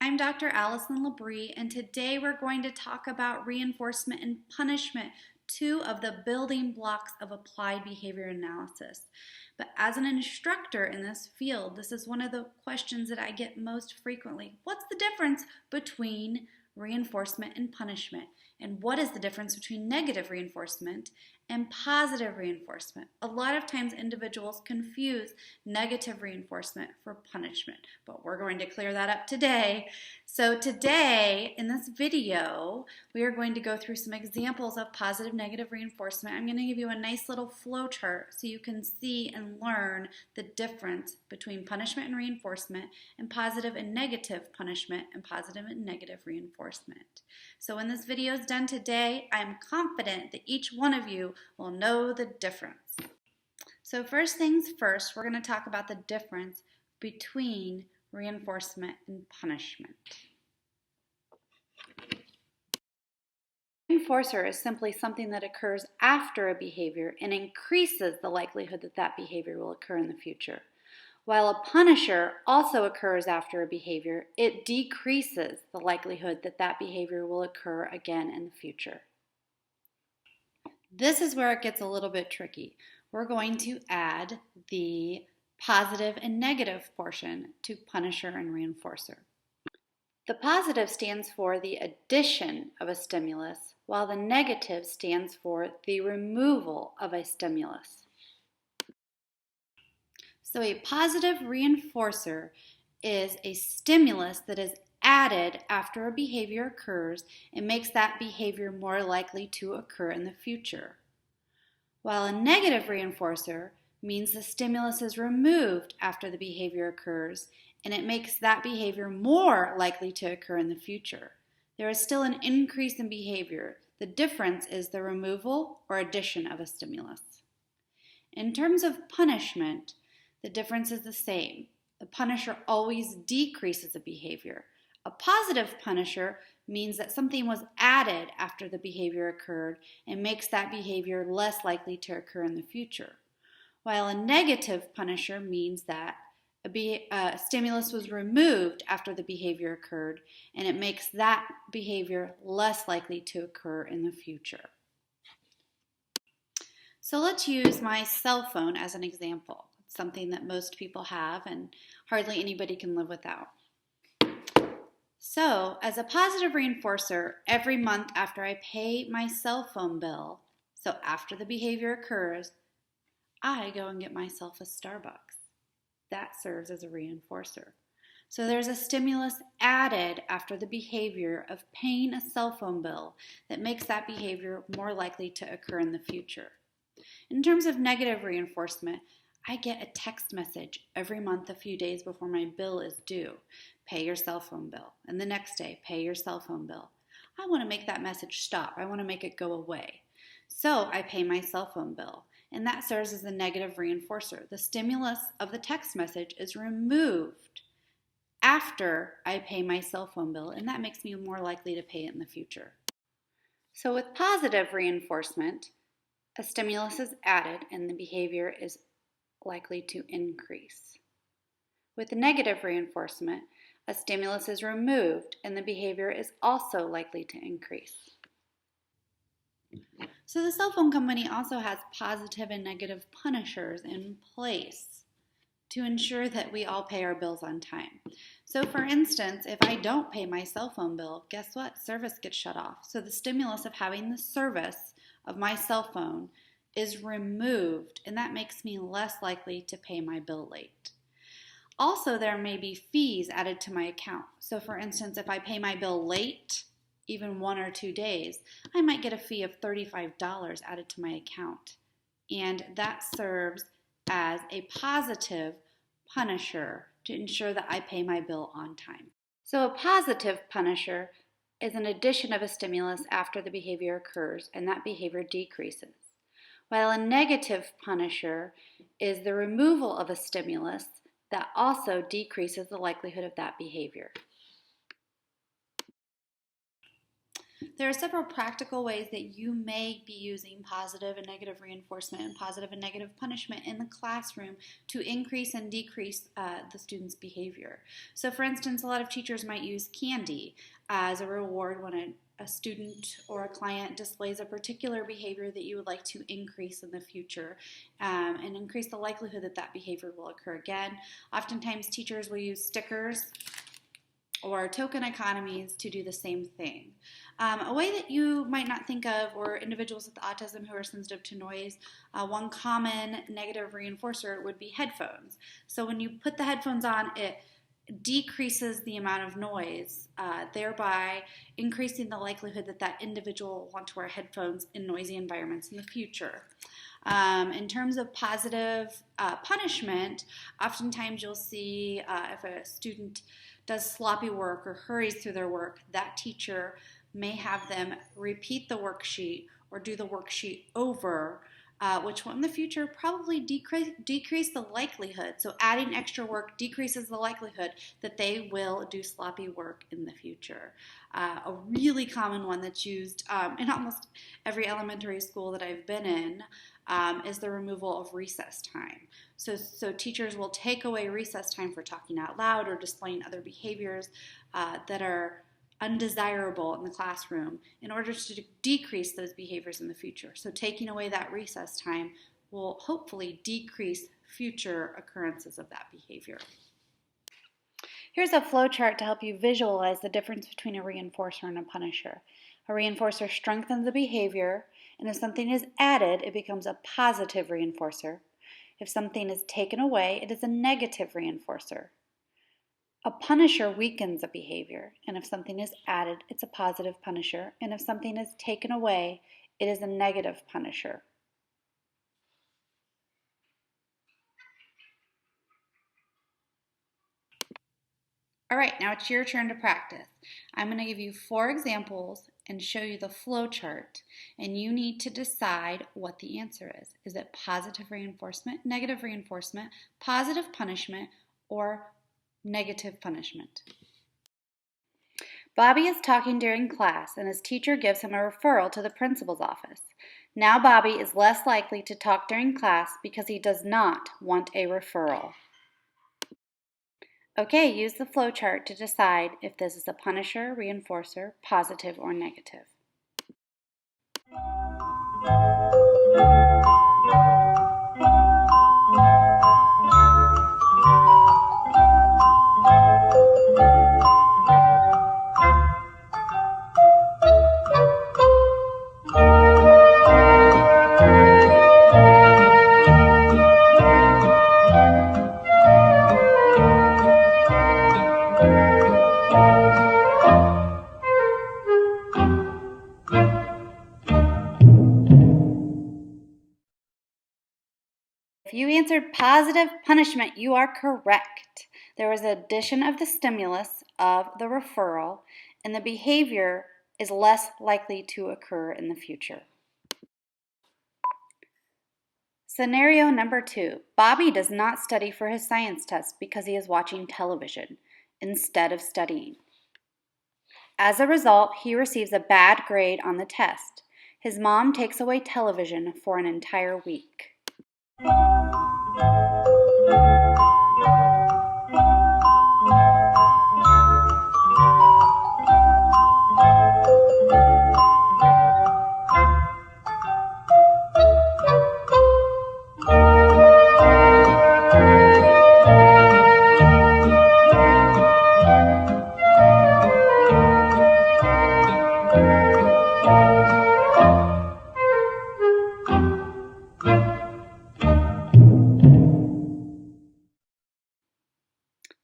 I'm Dr. Allison Labrie, and today we're going to talk about reinforcement and punishment, two of the building blocks of applied behavior analysis. But as an instructor in this field, this is one of the questions that I get most frequently. What's the difference between reinforcement and punishment? And what is the difference between negative reinforcement and positive reinforcement? A lot of times individuals confuse negative reinforcement for punishment, but we're going to clear that up today. So today, in this video, we are going to go through some examples of positive negative reinforcement. I'm going to give you a nice little flow chart so you can see and learn the difference between punishment and reinforcement, and positive and negative punishment, and positive and negative reinforcement. So when this video is done today, I'm confident that each one of you will know the difference. So first things first, we're going to talk about the difference between reinforcement and punishment. Reinforcer is simply something that occurs after a behavior and increases the likelihood that that behavior will occur in the future. While a punisher also occurs after a behavior, it decreases the likelihood that that behavior will occur again in the future. This is where it gets a little bit tricky. We're going to add the positive and negative portion to punisher and reinforcer. The positive stands for the addition of a stimulus, while the negative stands for the removal of a stimulus. So a positive reinforcer is a stimulus that is added after a behavior occurs and makes that behavior more likely to occur in the future. While a negative reinforcer means the stimulus is removed after the behavior occurs and it makes that behavior more likely to occur in the future. There is still an increase in behavior. The difference is the removal or addition of a stimulus. In terms of punishment, the difference is the same. The punisher always decreases a behavior. A positive punisher means that something was added after the behavior occurred and makes that behavior less likely to occur in the future. While a negative punisher means that a stimulus was removed after the behavior occurred and it makes that behavior less likely to occur in the future. So let's use my cell phone as an example. It's something that most people have and hardly anybody can live without. So, as a positive reinforcer, every month after I pay my cell phone bill, so after the behavior occurs, I go and get myself a Starbucks. That serves as a reinforcer. So there's a stimulus added after the behavior of paying a cell phone bill that makes that behavior more likely to occur in the future. In terms of negative reinforcement, I get a text message every month a few days before my bill is due. Pay your cell phone bill. And the next day, pay your cell phone bill. I want to make that message stop. I want to make it go away. So I pay my cell phone bill. And that serves as a negative reinforcer. The stimulus of the text message is removed after I pay my cell phone bill, and that makes me more likely to pay it in the future. So with positive reinforcement, a stimulus is added and the behavior is likely to increase. With negative reinforcement, a stimulus is removed and the behavior is also likely to increase. So the cell phone company also has positive and negative punishers in place to ensure that we all pay our bills on time. So for instance, if I don't pay my cell phone bill, guess what? Service gets shut off. So the stimulus of having the service of my cell phone is removed, and that makes me less likely to pay my bill late. Also, there may be fees added to my account. So for instance, if I pay my bill late, even 1 or 2 days, I might get a fee of $35 added to my account. And that serves as a positive punisher to ensure that I pay my bill on time. So a positive punisher is an addition of a stimulus after the behavior occurs, and that behavior decreases. While a negative punisher is the removal of a stimulus that also decreases the likelihood of that behavior. There are several practical ways that you may be using positive and negative reinforcement and positive and negative punishment in the classroom to increase and decrease the student's behavior. So for instance, a lot of teachers might use candy as a reward when a student or a client displays a particular behavior that you would like to increase in the future and increase the likelihood that that behavior will occur again. Oftentimes teachers will use stickers or token economies to do the same thing. A way that you might not think of, or individuals with autism who are sensitive to noise, one common negative reinforcer would be headphones. So when you put the headphones on, it decreases the amount of noise, thereby increasing the likelihood that that individual will want to wear headphones in noisy environments in the future. In terms of positive punishment, oftentimes you'll see if a student does sloppy work or hurries through their work, that teacher may have them repeat the worksheet or do the worksheet over, which will in the future probably decrease the likelihood. So adding extra work decreases the likelihood that they will do sloppy work in the future. A really common one that's used in almost every elementary school that I've been in is the removal of recess time. So teachers will take away recess time for talking out loud or displaying other behaviors that are undesirable in the classroom in order to decrease those behaviors in the future. So taking away that recess time will hopefully decrease future occurrences of that behavior. Here's a flow chart to help you visualize the difference between a reinforcer and a punisher. A reinforcer strengthens the behavior, and if something is added, it becomes a positive reinforcer. If something is taken away, it is a negative reinforcer. A punisher weakens a behavior, and if something is added, it's a positive punisher, and if something is taken away, it is a negative punisher. All right, now it's your turn to practice. I'm going to give you 4 examples and show you the flow chart, and you need to decide what the answer is. Is it positive reinforcement, negative reinforcement, positive punishment, or negative punishment? Bobby is talking during class, and his teacher gives him a referral to the principal's office. Now Bobby is less likely to talk during class because he does not want a referral. Okay, use the flow chart to decide if this is a punisher, reinforcer, positive, or negative. If you answered positive punishment, you are correct. There was addition of the stimulus of the referral, and the behavior is less likely to occur in the future. Scenario number 2. Bobby does not study for his science test because he is watching television instead of studying. As a result, he receives a bad grade on the test. His mom takes away television for an entire week.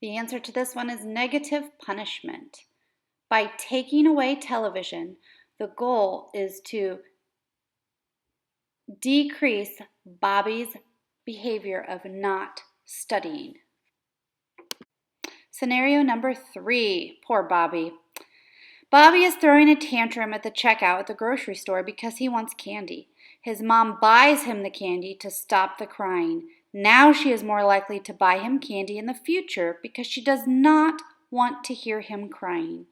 The answer to this one is negative punishment. By taking away television, the goal is to decrease Bobby's behavior of not studying. Scenario number 3, poor Bobby. Bobby is throwing a tantrum at the checkout at the grocery store because he wants candy. His mom buys him the candy to stop the crying. Now she is more likely to buy him candy in the future because she does not want to hear him crying.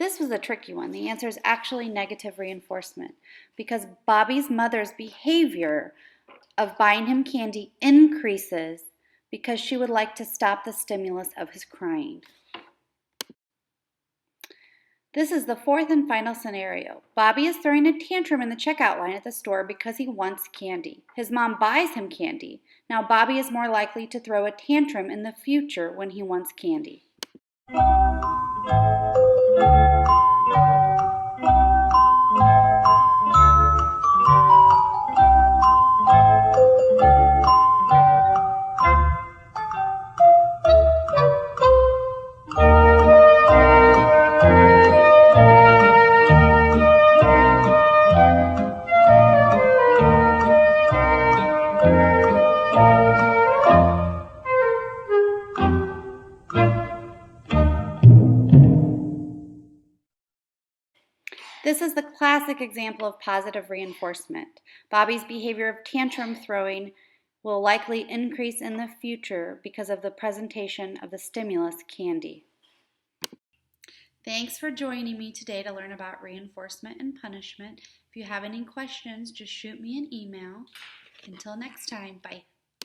This was a tricky one. The answer is actually negative reinforcement because Bobby's mother's behavior of buying him candy increases because she would like to stop the stimulus of his crying. This is the fourth and final scenario. Bobby is throwing a tantrum in the checkout line at the store because he wants candy. His mom buys him candy. Now Bobby is more likely to throw a tantrum in the future when he wants candy. This is the classic example of positive reinforcement. Bobby's behavior of tantrum throwing will likely increase in the future because of the presentation of the stimulus candy. Thanks for joining me today to learn about reinforcement and punishment. If you have any questions, just shoot me an email. Until next time, bye.